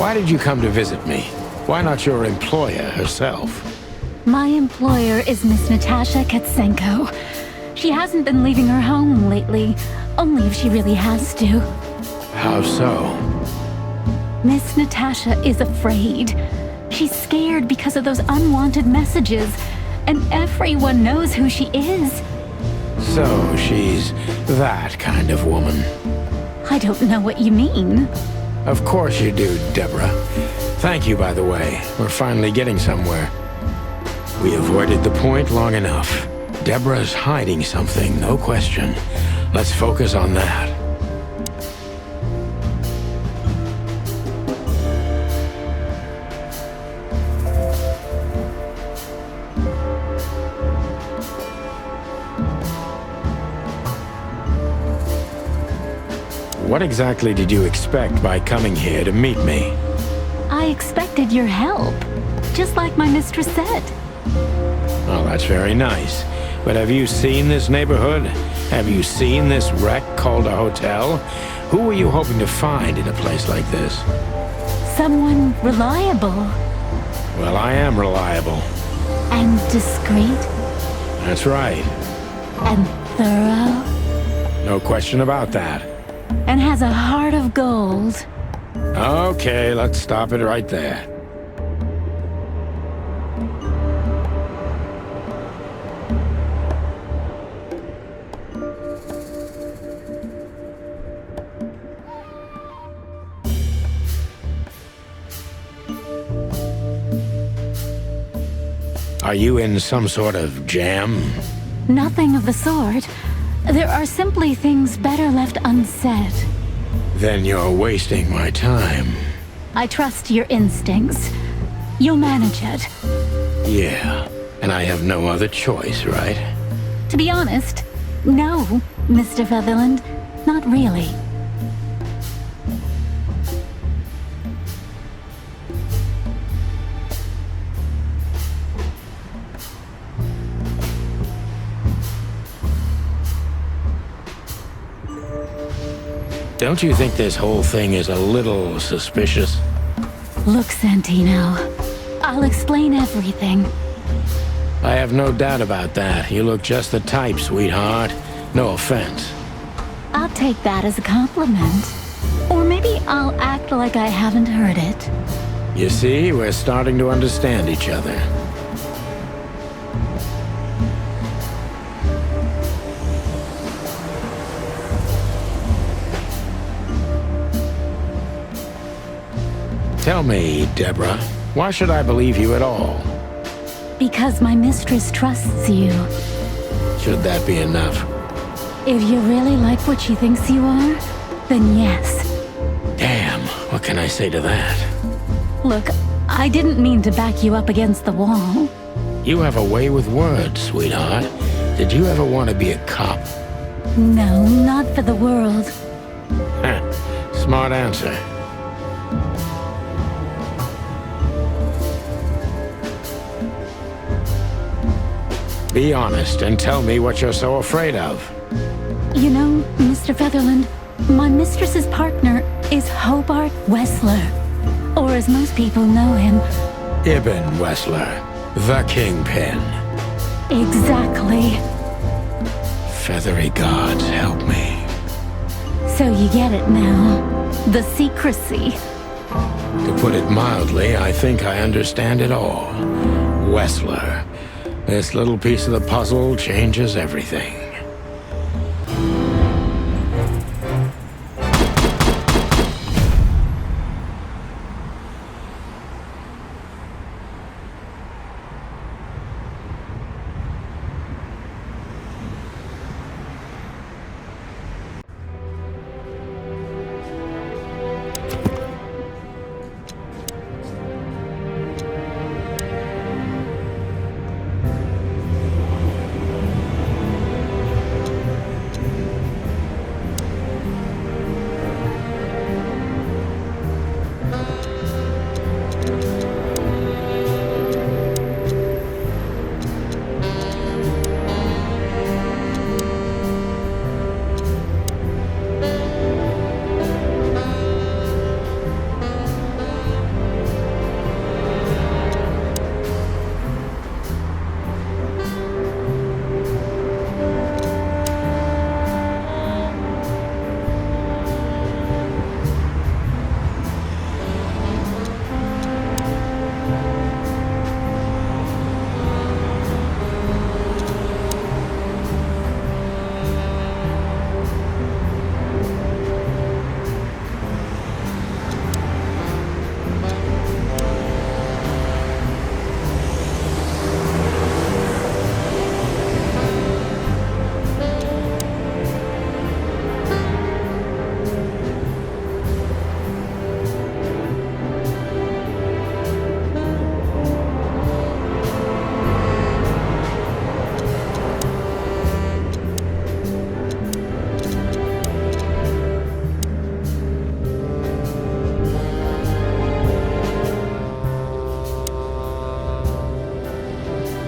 Why did you come to visit me? Why not your employer herself? My employer is Miss Natasha Katsenko. She hasn't been leaving her home lately, only if she really has to. How so? Miss Natasha is afraid. She's scared because of those unwanted messages, and everyone knows who she is. So she's that kind of woman. I don't know what you mean. Of course you do, Deborah. Thank you, by the way. We're finally getting somewhere. We avoided the point long enough. Deborah's hiding something, no question. Let's focus on that. What exactly did you expect by coming here to meet me? I expected your help, just like my mistress said. Well, that's very nice. But have you seen this neighborhood? Have you seen this wreck called a hotel? Who were you hoping to find in a place like this? Someone reliable. Well, I am reliable. And discreet. That's right. And thorough. No question about that. And has a heart of gold. Okay, let's stop it right there. Are you in some sort of jam? Nothing of the sort. There are simply things better left unsaid. Then you're wasting my time. I trust your instincts. You'll manage it. Yeah, and I have no other choice, right? To be honest, no, Mr. Featherland. Not really. Don't you think this whole thing is a little suspicious? Look, Santino. I'll explain everything. I have no doubt about that. You look just the type, sweetheart. No offense. I'll take that as a compliment. Or maybe I'll act like I haven't heard it. You see, we're starting to understand each other. Tell me, Deborah, why should I believe you at all? Because my mistress trusts you. Should that be enough? If you really like what she thinks you are, then yes. Damn, what can I say to that? Look, I didn't mean to back you up against the wall. You have a way with words, sweetheart. Did you ever want to be a cop? No, not for the world. Smart answer. Be honest and tell me what you're so afraid of. You know, Mr. Featherland, my mistress's partner is Hobart Wessler. Or as most people know him... Ibn Wessler, the kingpin. Exactly. Feathery gods, help me. So you get it now. The secrecy. To put it mildly, I think I understand it all. Wessler. This little piece of the puzzle changes everything.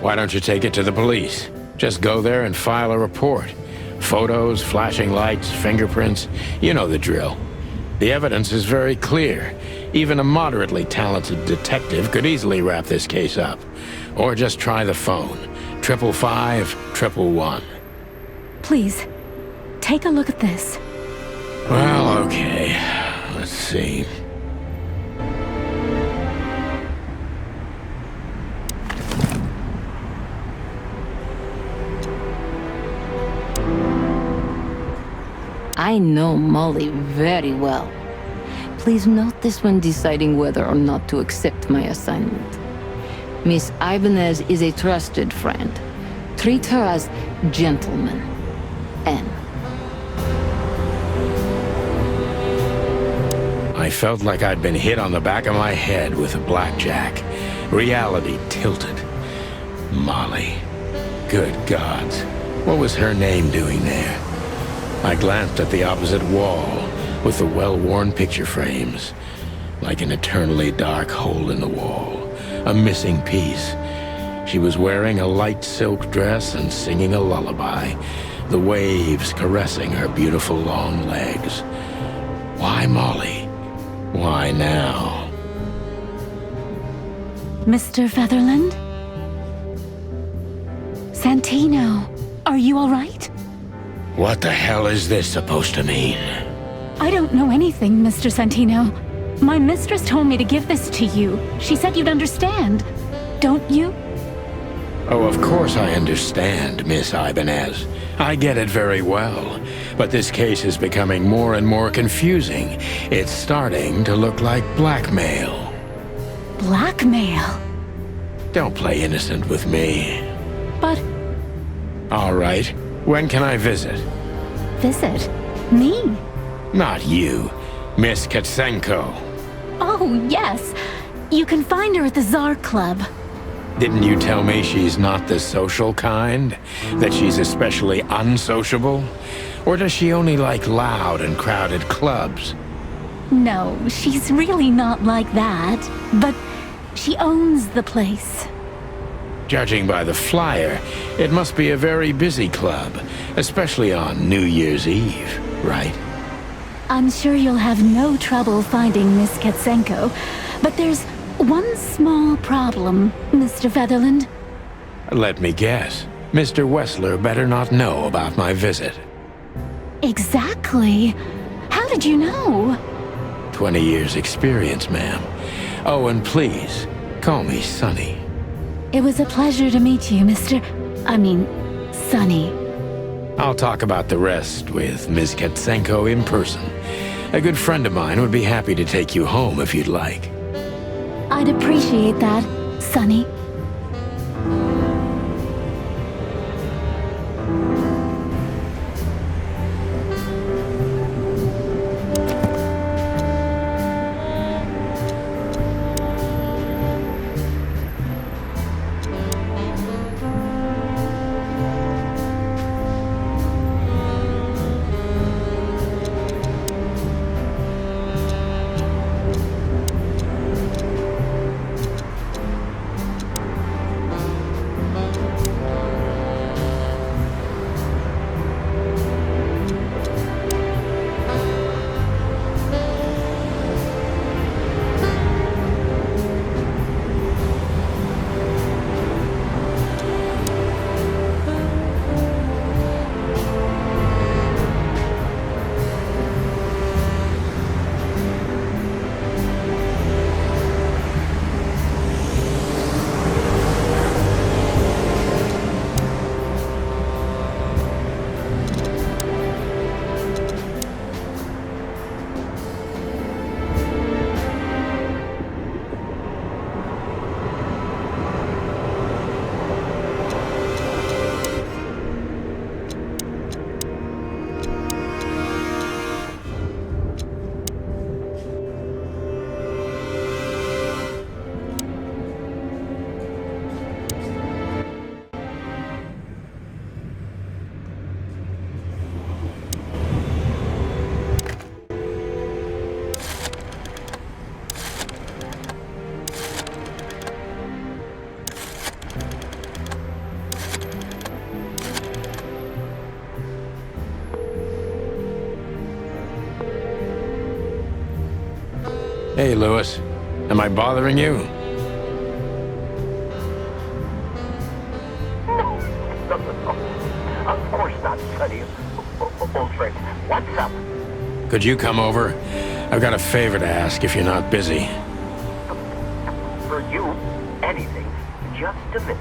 Why don't you take it to the police? Just go there and file a report. Photos, flashing lights, fingerprints, you know the drill. The evidence is very clear. Even a moderately talented detective could easily wrap this case up. Or just try the phone. 555-111. Please, take a look at this. Well, okay. Let's see. I know Molly very well. Please note this when deciding whether or not to accept my assignment. Miss Ibanez is a trusted friend. Treat her as gentleman. N. I felt like I'd been hit on the back of my head with a blackjack. Reality tilted. Molly. Good gods. What was her name doing there? I glanced at the opposite wall with the well-worn picture frames. Like an eternally dark hole in the wall. A missing piece. She was wearing a light silk dress and singing a lullaby. The waves caressing her beautiful long legs. Why Molly? Why now? Mr. Featherland? Santino, are you all right? What the hell is this supposed to mean? I don't know anything, Mr. Santino. My mistress told me to give this to you. She said you'd understand. Don't you? Oh, of course I understand, Miss Ibanez. I get it very well. But this case is becoming more and more confusing. It's starting to look like blackmail. Blackmail? Don't play innocent with me. But... All right. When can I visit? Visit? Me? Not you. Miss Katsenko. Oh, yes. You can find her at the Tsar Club. Didn't you tell me she's not the social kind? That she's especially unsociable? Or does she only like loud and crowded clubs? No, she's really not like that. But she owns the place. Judging by the flyer, it must be a very busy club, especially on New Year's Eve, right? I'm sure you'll have no trouble finding Miss Katsenko, but there's one small problem, Mr. Featherland. Let me guess. Mr. Wessler better not know about my visit. Exactly. How did you know? 20 years experience, ma'am. Oh, and please, call me Sonny. It was a pleasure to meet you, Sonny. I'll talk about the rest with Ms. Katsenko in person. A good friend of mine would be happy to take you home if you'd like. I'd appreciate that, Sonny. Hey, Lewis. Am I bothering you? Of course not, Sonny. Old friend, what's up? Could you come over? I've got a favor to ask if you're not busy. For you, anything. Just a minute.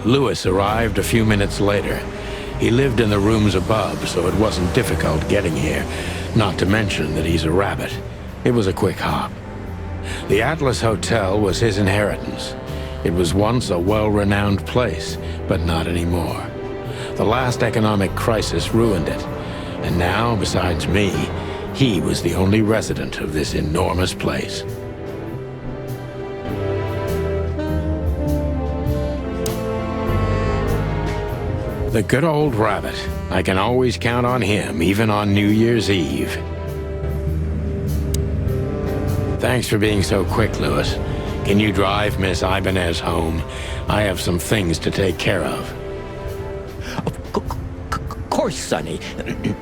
Lewis arrived a few minutes later. He lived in the rooms above, so it wasn't difficult getting here, not to mention that he's a rabbit. It was a quick hop. The Atlas Hotel was his inheritance. It was once a well-renowned place, but not anymore. The last economic crisis ruined it, and now, besides me, he was the only resident of this enormous place. The good old rabbit. I can always count on him, even on New Year's Eve. Thanks for being so quick, Lewis. Can you drive Miss Ibanez home? I have some things to take care of. Of course, Sonny.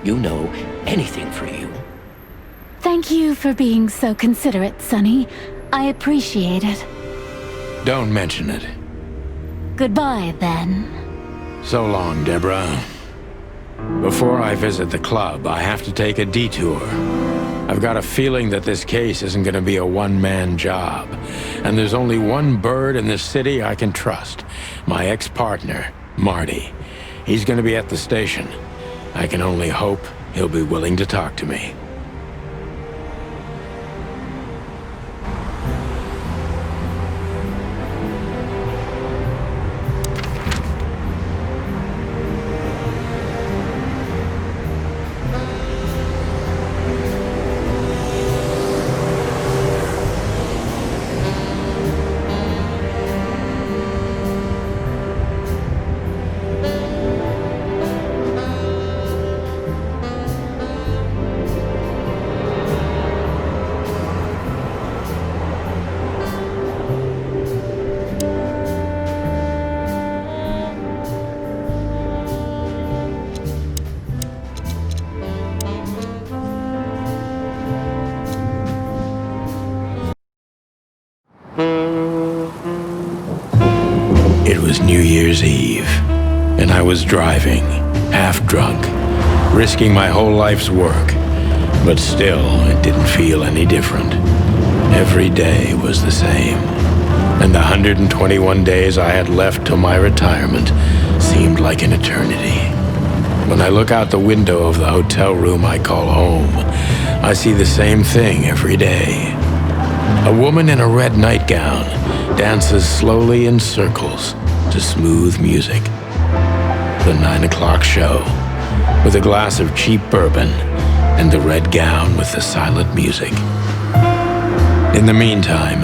You know, anything for you. Thank you for being so considerate, Sonny. I appreciate it. Don't mention it. Goodbye, then. So long, Deborah. Before I visit the club, I have to take a detour. I've got a feeling that this case isn't going to be a one-man job. And there's only one bird in this city I can trust. My ex-partner, Marty. He's going to be at the station. I can only hope he'll be willing to talk to me. It was New Year's Eve, and I was driving, half drunk, risking my whole life's work. But still, it didn't feel any different. Every day was the same, and the 121 days I had left till my retirement seemed like an eternity. When I look out the window of the hotel room I call home, I see the same thing every day. A woman in a red nightgown dances slowly in circles to smooth music. The 9 o'clock show, with a glass of cheap bourbon and the red gown with the silent music. In the meantime,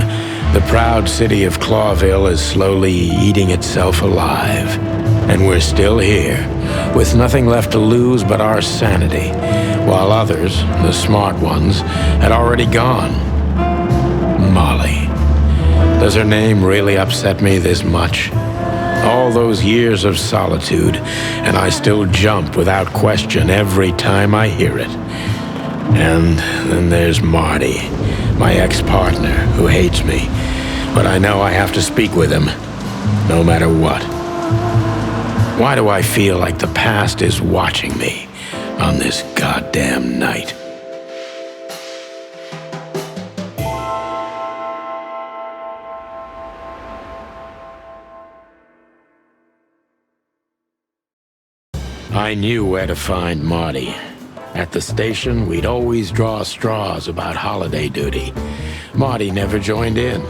the proud city of Clawville is slowly eating itself alive. And we're still here, with nothing left to lose but our sanity, while others, the smart ones, had already gone. Molly. Does her name really upset me this much? All those years of solitude, and I still jump without question every time I hear it. And then there's Marty, my ex-partner, who hates me. But I know I have to speak with him, no matter what. Why do I feel like the past is watching me on this goddamn night? I knew where to find Marty. At the station, we'd always draw straws about holiday duty. Marty never joined in.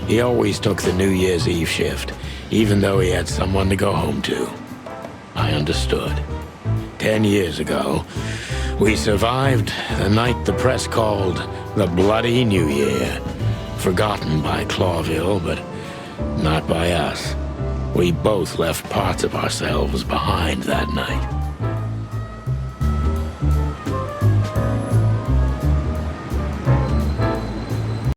He always took the New Year's Eve shift, even though he had someone to go home to. I understood. 10 years ago, we survived the night the press called the Bloody New Year. Forgotten by Clawville, but not by us. We both left parts of ourselves behind that night.